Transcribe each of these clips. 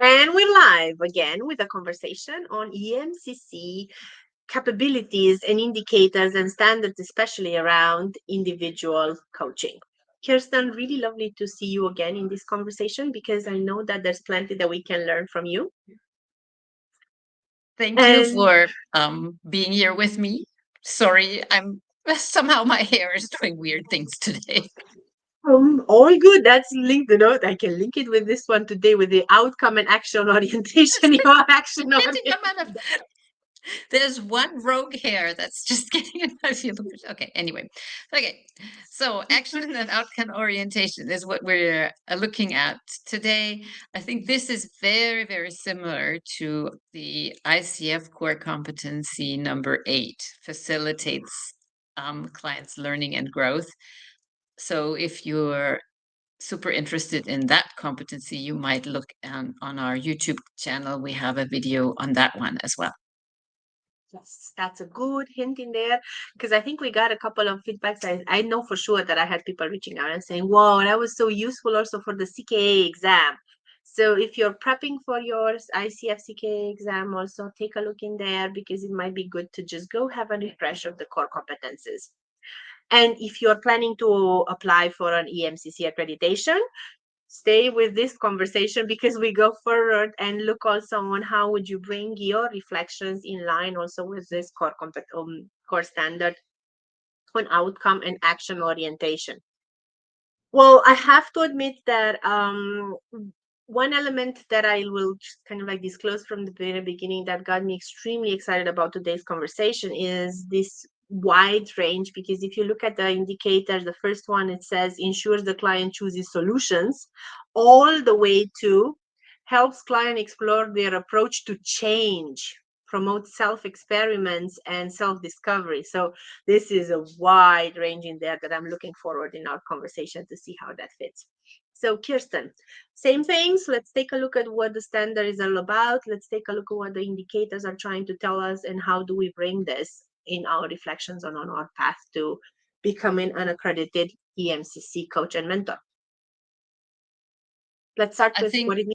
And we're live again with a conversation on EMCC capabilities and indicators and standards, especially around individual coaching. Kirsten, really lovely to see you again in this conversation because I know that there's plenty that we can learn from you. Thank you for being here with me. Sorry, I'm somehow my hair is doing weird things today. All good. That's linked. I can link it with this one today with the outcome and action orientation. Your action orientation. There's one rogue hair that's just getting in my field of vision. Okay, anyway. Okay, so action and outcome orientation is what we're looking at today. I think this is very, very similar to the ICF core competency number 8, facilitates clients' learning and growth. So if you're super interested in that competency, you might look on our YouTube channel. We have a video on that one as well. Yes, that's a good hint in there because I think we got a couple of feedbacks. I know for sure that I had people reaching out and saying, "Wow, that was so useful also for the CKA exam." So if you're prepping for your ICF CKA exam, also take a look in there because it might be good to just go have a refresh of the core competences. And if you're planning to apply for an EMCC accreditation, stay with this conversation because we go forward and look also on how would you bring your reflections in line also with this core standard on outcome and action orientation. Well, I have to admit that one element that I will just kind of like disclose from the very beginning that got me extremely excited about today's conversation is this wide range. Because if you look at the indicators, the first one, it says ensures the client chooses solutions, all the way to helps client explore their approach to change, promote self experiments and self discovery. So this is a wide range in there that I'm looking forward in our conversation to see how that fits. So Kirsten, same things. Let's take a look at what the standard is all about. Let's take a look at what the indicators are trying to tell us and how do we bring this in our reflections on our path to becoming an accredited EMCC coach and mentor. Let's start with what it means.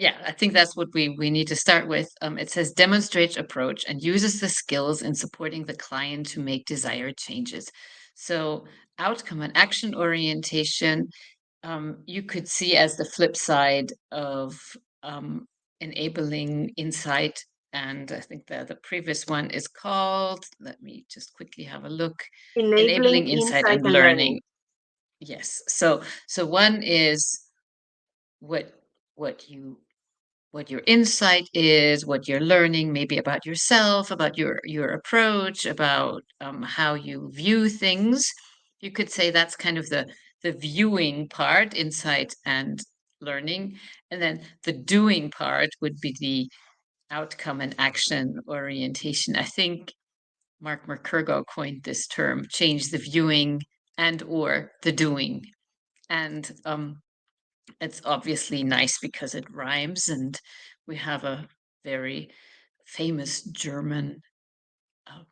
Yeah, I think that's what we need to start with. It says demonstrates approach and uses the skills in supporting the client to make desired changes. So outcome and action orientation, you could see as the flip side of enabling insight. And I think the previous one is called, let me just quickly have a look, Enabling insight insight and and learning. Yes. So one is what you what your insight is, what you're learning, maybe about yourself, about your approach, about how you view things. You could say that's kind of the viewing part, insight and learning, and then the doing part would be the outcome and action orientation. I think Mark McCurgo coined this term: change the viewing and or the doing, and it's obviously nice because it rhymes, and we have a very famous German uh,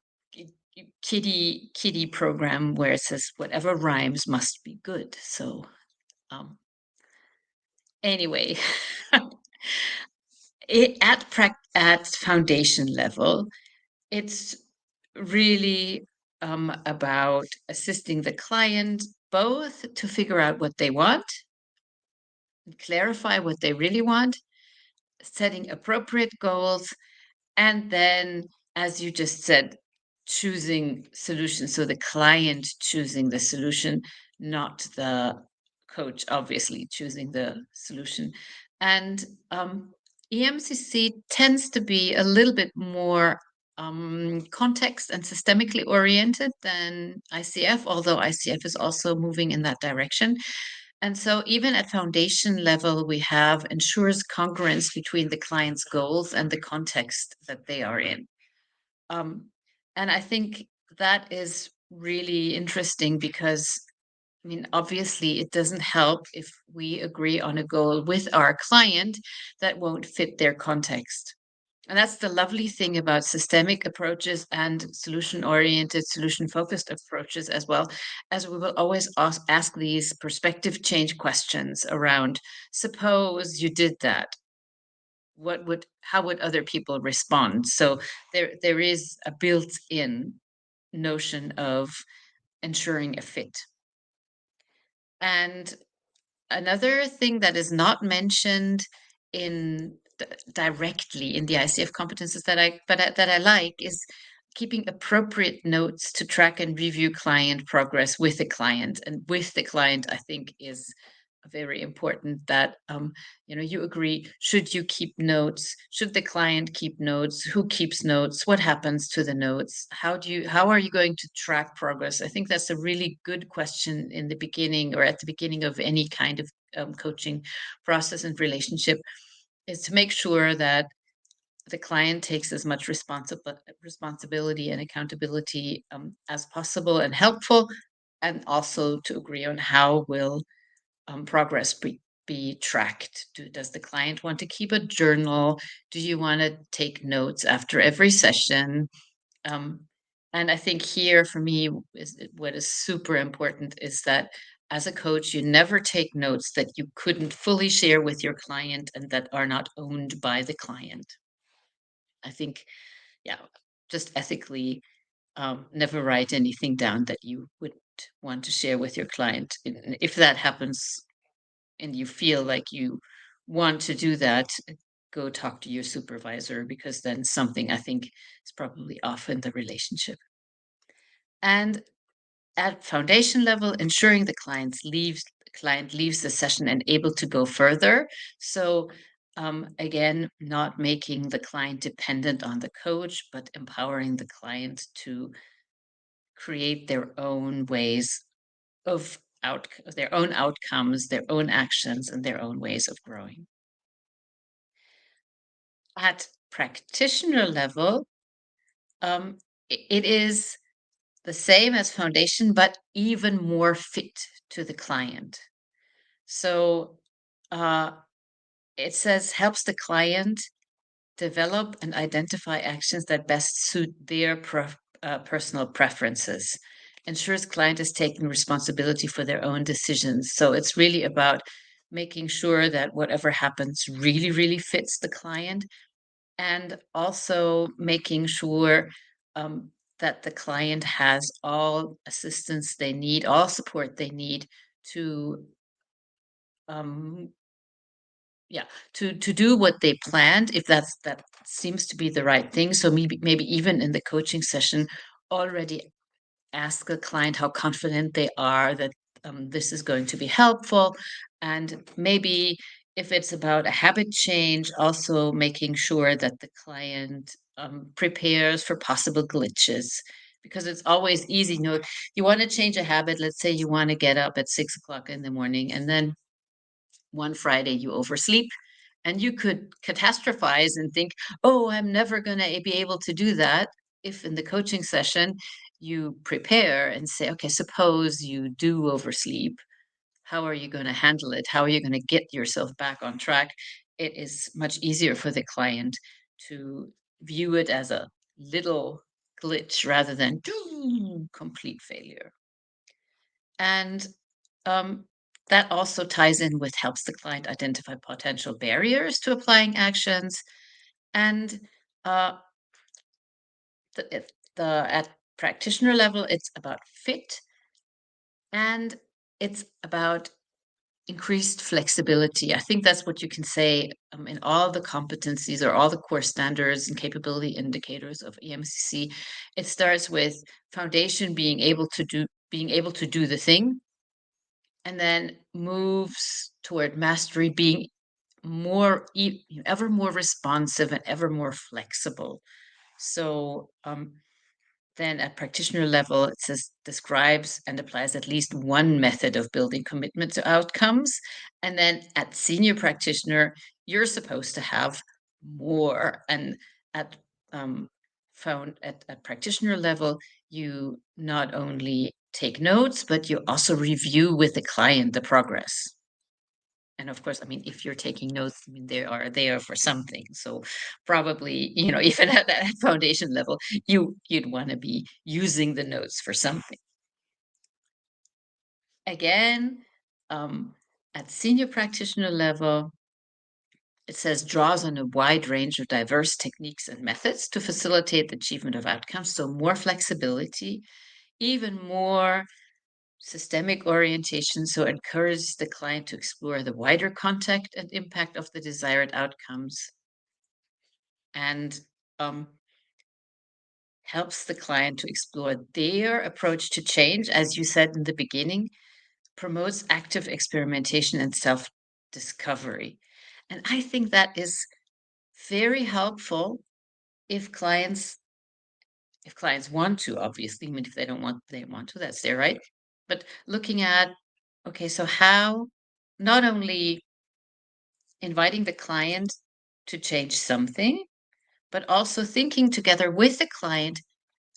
kitty program where it says whatever rhymes must be good. So anyway, at foundation level, it's really about assisting the client both to figure out what they want and clarify what they really want, setting appropriate goals, and then, as you just said, choosing solutions. So the client choosing the solution, not the coach, obviously choosing the solution. And EMCC tends to be a little bit more context and systemically oriented than ICF, although ICF is also moving in that direction. And so, even at foundation level, we have ensures congruence between the client's goals and the context that they are in. And I think that is really interesting because, I mean, obviously, it doesn't help if we agree on a goal with our client that won't fit their context. And that's the lovely thing about systemic approaches and solution-oriented, solution-focused approaches as well, as we will always ask these perspective change questions around, suppose you did that, how would other people respond? So there is a built-in notion of ensuring a fit. And another thing that is not mentioned in directly in the ICF competences that I like is keeping appropriate notes to track and review client progress with the client. And with the client, I think is very important that you agree, should you keep notes, should the client keep notes, who keeps notes, what happens to the notes, how are you going to track progress? I think that's a really good question in the beginning or at the beginning of any kind of coaching process and relationship, is to make sure that the client takes as much responsibility and accountability as possible and helpful, and also to agree on how will progress be tracked. Does the client want to keep a journal? Do you want to take notes after every session? Um, and I think here for me, what is super important is that as a coach, you never take notes that you couldn't fully share with your client and that are not owned by the client. I think, yeah, just ethically, never write anything down that you wouldn't want to share with your client. If that happens and you feel like you want to do that, go talk to your supervisor, because then something I think is probably off in the relationship. And at foundation level, ensuring the client leaves the session and able to go further. So again, not making the client dependent on the coach, but empowering the client to create their own ways of their own outcomes, their own actions, and their own ways of growing. At practitioner level, it is the same as foundation, but even more fit to the client. So uh, it says helps the client develop and identify actions that best suit their personal preferences, ensures client is taking responsibility for their own decisions. So it's really about making sure that whatever happens really, really fits the client, and also making sure um, that the client has all assistance they need, all support they need to um, yeah, to do what they planned, if that seems to be the right thing. So maybe even in the coaching session, already ask the client how confident they are that this is going to be helpful. And maybe if it's about a habit change, also making sure that the client prepares for possible glitches. Because it's always easy. You want to change a habit. Let's say you want to get up at 6 o'clock in the morning, and then one Friday you oversleep, and you could catastrophize and think, oh, I'm never going to be able to do that. If in the coaching session you prepare and say, okay, suppose you do oversleep, how are you going to handle it? How are you going to get yourself back on track? It is much easier for the client to view it as a little glitch rather than complete failure. And um, that also ties in with helps the client identify potential barriers to applying actions. And uh, at practitioner level, it's about fit, and it's about increased flexibility. I think that's what you can say in all the competencies or all the core standards and capability indicators of EMCC. It starts with foundation being able to do the thing, and then moves toward mastery, being ever more responsive and ever more flexible. So then at practitioner level, it says describes and applies at least one method of building commitment to outcomes. And then at senior practitioner, you're supposed to have more. And at found at practitioner level, you not only take notes, but you also review with the client the progress. And of course, I mean, if you're taking notes, I mean, they are there for something. So probably, you know, even at that foundation level, you'd want to be using the notes for something. Again, at senior practitioner level, it says draws on a wide range of diverse techniques and methods to facilitate the achievement of outcomes. So more flexibility, even more systemic orientation. So encourages the client to explore the wider context and impact of the desired outcomes, and helps the client to explore their approach to change, as you said in the beginning, promotes active experimentation and self discovery. And I think that is very helpful if clients want to, obviously. I mean, if they don't want, they want to, that's their right. But looking at, okay, so how not only inviting the client to change something, but also thinking together with the client,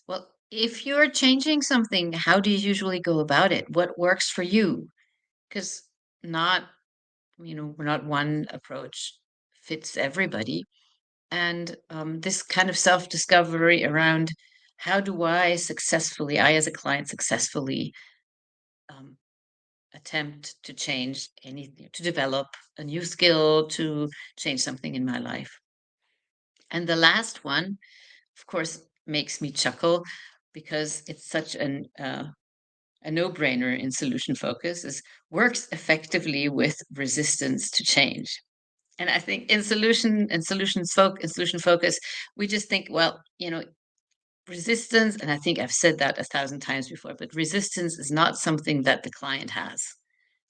well, if you're changing something, how do you usually go about it? What works for you? Because not, not one approach fits everybody. And this kind of self discovery around how do I successfully, I as a client successfully um, attempt to change anything, to develop a new skill, to change something in my life. And the last one, of course, makes me chuckle because it's such a no-brainer in solution focus, is works effectively with resistance to change. And I think in solution focus, we just think, well, resistance, and I think I've said that 1,000 times before, but resistance is not something that the client has.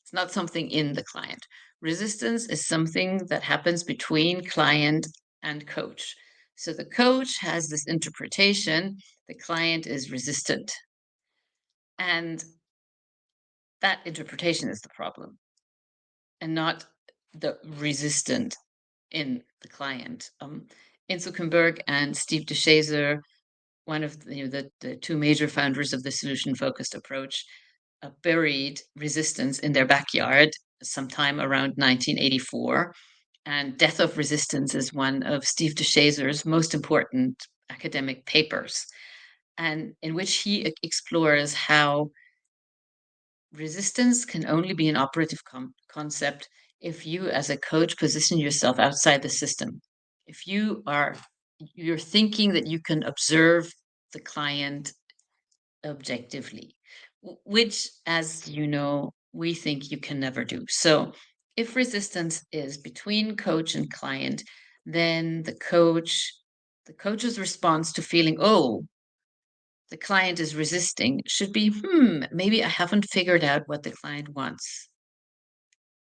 It's not something in the client. Resistance is something that happens between client and coach. So the coach has this interpretation, the client is resistant. And that interpretation is the problem, and not the resistant in the client. In Zuckerberg and Steve DeShazer, one of the two major founders of the solution-focused approach, buried resistance in their backyard sometime around 1984. And Death of Resistance is one of Steve DeShazer's most important academic papers, and in which he explores how resistance can only be an operative concept if you, as a coach, position yourself outside the system. If you're thinking that you can observe the client objectively, which, as you know, we think you can never do. So if resistance is between coach and client, then the coach's response to feeling, oh, the client is resisting, should be, maybe I haven't figured out what the client wants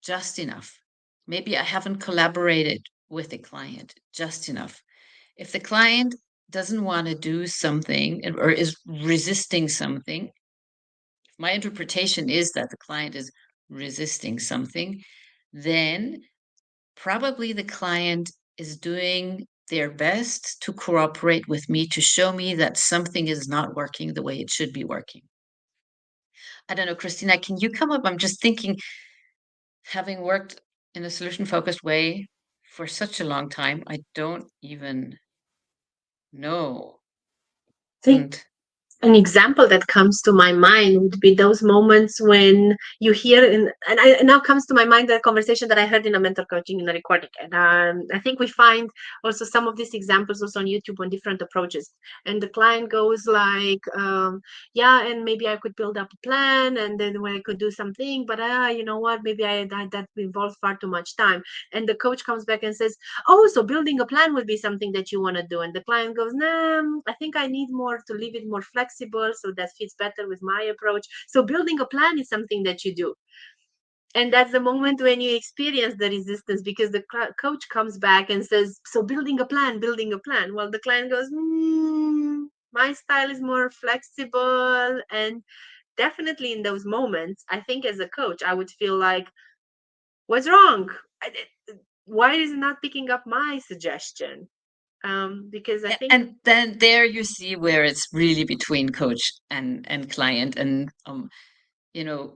just enough. Maybe I haven't collaborated with the client just enough. If the client doesn't want to do something or is resisting something, if my interpretation is that the client is resisting something, then probably the client is doing their best to cooperate with me, to show me that something is not working the way it should be working. I don't know, Christina, can you come up? I'm just thinking, having worked in a solution focused way for such a long time, I don't even know. think And an example that comes to my mind would be those moments when you hear and now comes to my mind the conversation that I heard in a mentor coaching in a recording, and I think we find also some of these examples also on YouTube on different approaches, and the client goes like, yeah, and maybe I could build up a plan, and then when I could do something, but you know what, maybe that involves far too much time, and the coach comes back and says, oh, so building a plan would be something that you want to do, and the client goes, nah, I think I need more to leave it more flexible, so that fits better with my approach. So building a plan is something that you do, and that's the moment when you experience the resistance, because the coach comes back and says, so building a plan, well, the client goes, my style is more flexible. And definitely in those moments, I think as a coach I would feel like, what's wrong? Why is it not picking up my suggestion? Because I think, and then there you see where it's really between coach and client. And you know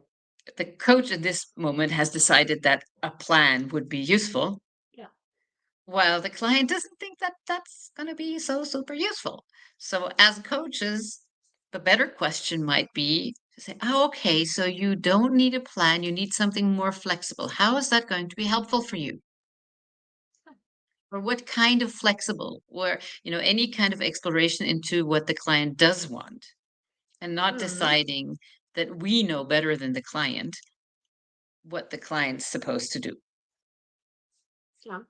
the coach in this moment has decided that a plan would be useful, Yeah. while the client doesn't think that that's going to be so super useful. So, as coaches, the better question might be to say, oh, okay, so you don't need a plan, you need something more flexible. How is that going to be helpful for you? Or what kind of flexible, or any kind of exploration into what the client does want, and not Mm-hmm. deciding that we know better than the client what the client's supposed to do. Yeah.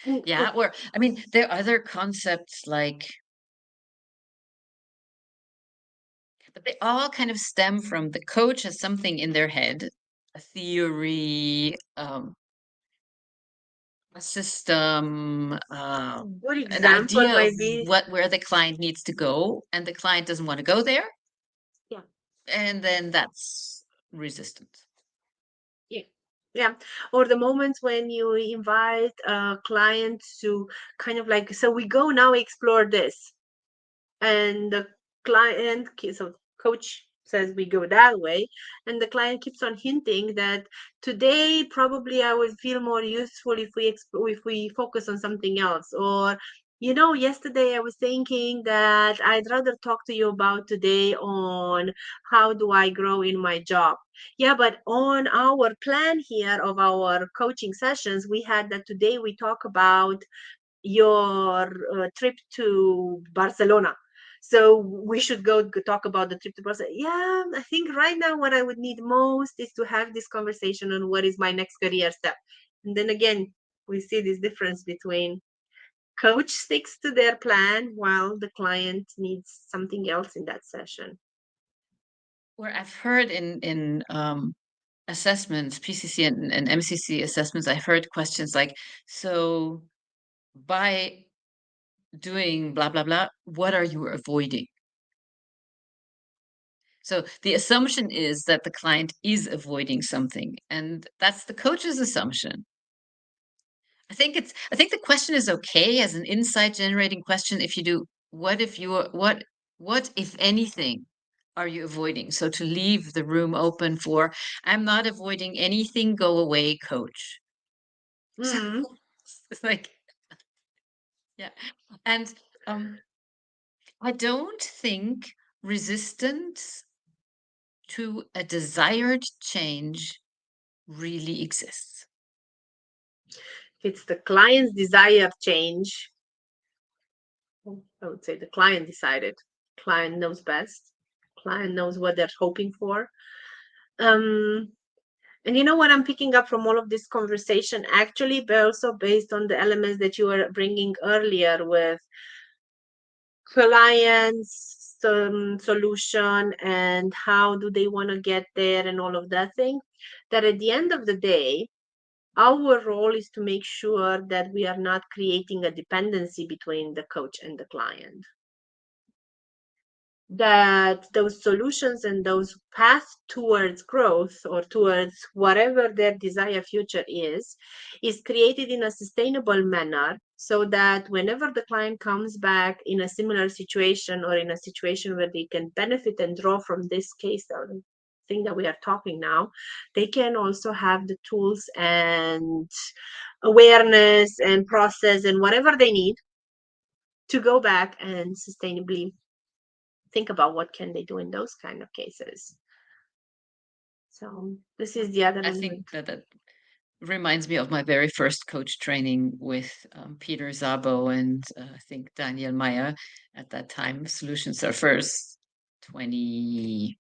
And, Yeah, or I mean, there are other concepts like, but they all kind of stem from the coach has something in their head, a theory, a system, good an example idea of might be, where the client needs to go, and the client doesn't want to go there, yeah. and then that's resistance. Yeah. Yeah. Or the moments when you invite a client to kind of like, so we go now explore this. And the so coach says we go that way. And the client keeps on hinting that today probably I would feel more useful if we focus on something else. Or, yesterday I was thinking that I'd rather talk to you about today on how do I grow in my job. Yeah, but on our plan here of our coaching sessions, we had that today we talk about your trip to Barcelona. So we should go talk about the trip to Barcelona. Yeah, I think right now what I would need most is to have this conversation on what is my next career step. And then again, we see this difference between coach sticks to their plan while the client needs something else in that session. Where I've heard in assessments, PCC and MCC assessments, I've heard questions like, so by doing blah blah blah, what are you avoiding? So the assumption is that the client is avoiding something, and that's the coach's assumption. I think the question is okay as an insight generating question if you do, what if you are what if anything are you avoiding? So to leave the room open for, I'm not avoiding anything, go away, coach. So Mm. it's like, yeah. And um I don't think resistance to a desired change really exists. If it's the client's desired change, I would say the client decided. Client knows best. Client knows what they're hoping for. Um, and you know what I'm picking up from all of this conversation, actually, but also based on the elements that you were bringing earlier with clients, solution, and how do they want to get there, and all of that thing. That at the end of the day, our role is to make sure that we are not creating a dependency between the coach and the client, that those solutions and those paths towards growth or towards whatever their desired future is created in a sustainable manner, so that whenever the client comes back in a similar situation or in a situation where they can benefit and draw from this case or thing that we are talking now, they can also have the tools and awareness and process and whatever they need to go back and sustainably think about what can they do in those kind of cases. So this is the other I think element. that reminds me of my very first coach training with Peter Szabo and I think Daniel Meyer at that time, Solution Surfers 20,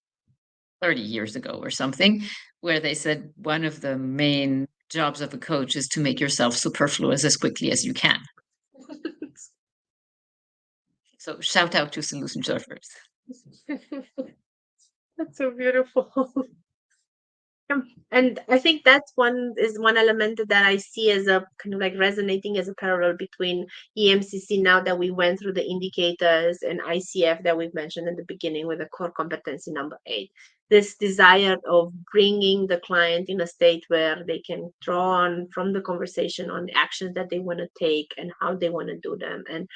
30 years ago or something, where they said one of the main jobs of a coach is to make yourself superfluous as quickly as you can. So shout out to Solution Surfers. That's so beautiful. And I think that's one element that I see as a kind of like resonating as a parallel between EMCC now that we went through the indicators and ICF that we've mentioned in the beginning with the core competency number 8. This desire of bringing the client in a state where they can draw on from the conversation on the actions that they want to take and how they want to do them, and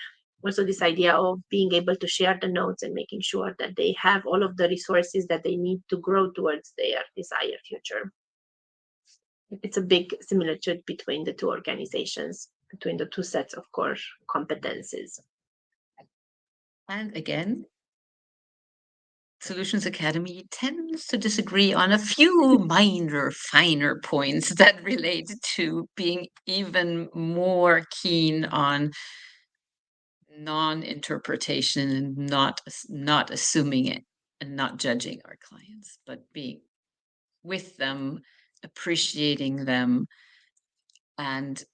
also this idea of being able to share the notes and making sure that they have all of the resources that they need to grow towards their desired future. It's a big similitude between the two organizations, between the two sets of core competencies. And again, Solutions Academy tends to disagree on a few finer points that relate to being even more keen on non-interpretation and not assuming it and not judging our clients, but being with them, appreciating them, and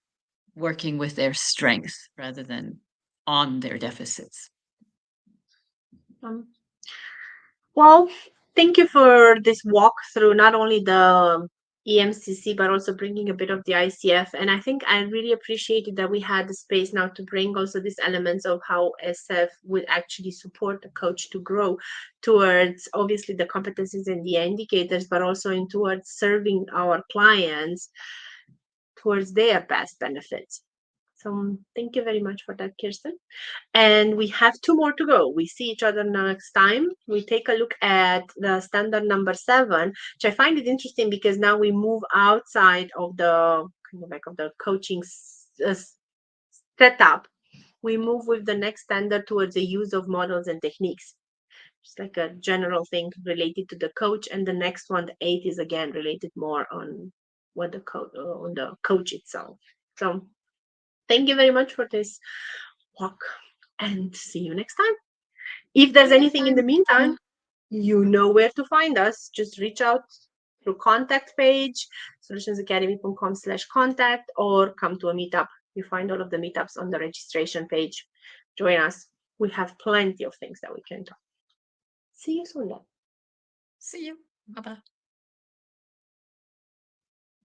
working with their strengths rather than on their deficits. Well, thank you for this walk through not only the EMCC, but also bringing a bit of the ICF. And I think I really appreciated that we had the space now to bring also these elements of how SF would actually support the coach to grow towards obviously the competencies and the indicators, but also in towards serving our clients towards their best benefits. So thank you very much for that, Kirsten. And we have two more to go. We see each other next time. We take a look at the standard number 7, which I find it interesting because now we move outside of the kind of like of the coaching setup. We move with the next standard towards the use of models and techniques. It's like a general thing related to the coach, and the next one, the 8, is again related more on what the on the coach itself. So thank you very much for this walk, and see you next time. If there's anything in the meantime, you know where to find us. Just reach out through contact page, solutionsacademy.com/contact, or come to a meetup. You find all of the meetups on the registration page. Join us. We have plenty of things that we can do. See you soon then. See you. Bye-bye.